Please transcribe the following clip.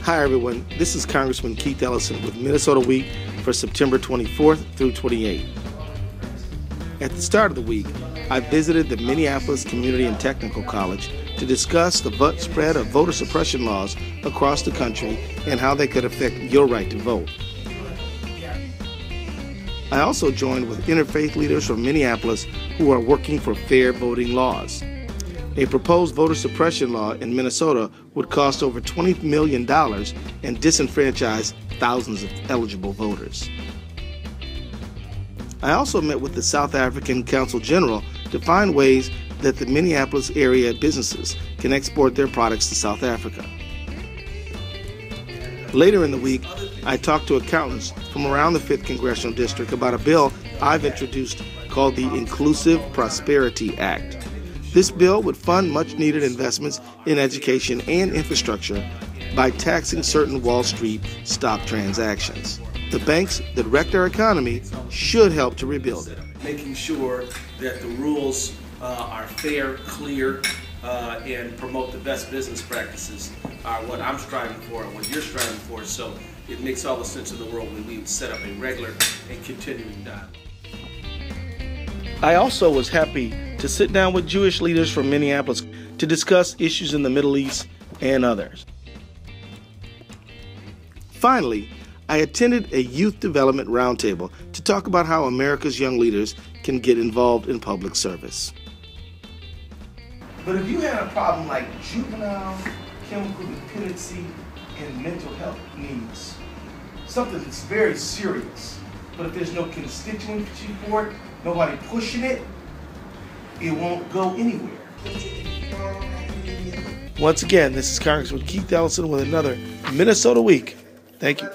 Hi everyone, this is Congressman Keith Ellison with Minnesota Week for September 24th through 28th. At the start of the week, I visited the Minneapolis Community and Technical College to discuss the spread of voter suppression laws across the country and how they could affect your right to vote. I also joined with interfaith leaders from Minneapolis who are working for fair voting laws. A proposed voter suppression law in Minnesota would cost over $20 million and disenfranchise thousands of eligible voters. I also met with the South African Consul General to find ways that the Minneapolis area businesses can export their products to South Africa. Later in the week, I talked to accountants from around the 5th Congressional District about a bill I've introduced called the Inclusive Prosperity Act. This bill would fund much-needed investments in education and infrastructure by taxing certain Wall Street stock transactions. The banks that wrecked our economy should help to rebuild it. Making sure that the rules are fair, clear, and promote the best business practices are what I'm striving for and what you're striving for. So it makes all the sense in the world when we set up a regular and continuing dialogue. I also was happy to sit down with Jewish leaders from Minneapolis to discuss issues in the Middle East and others. Finally, I attended a youth development roundtable to talk about how America's young leaders can get involved in public service. But if you had a problem like juvenile chemical dependency and mental health needs, something that's very serious, but if there's no constituency for it, nobody pushing it, it won't go anywhere. Once again, this is Congressman Keith Ellison with another Minnesota Week. Thank you.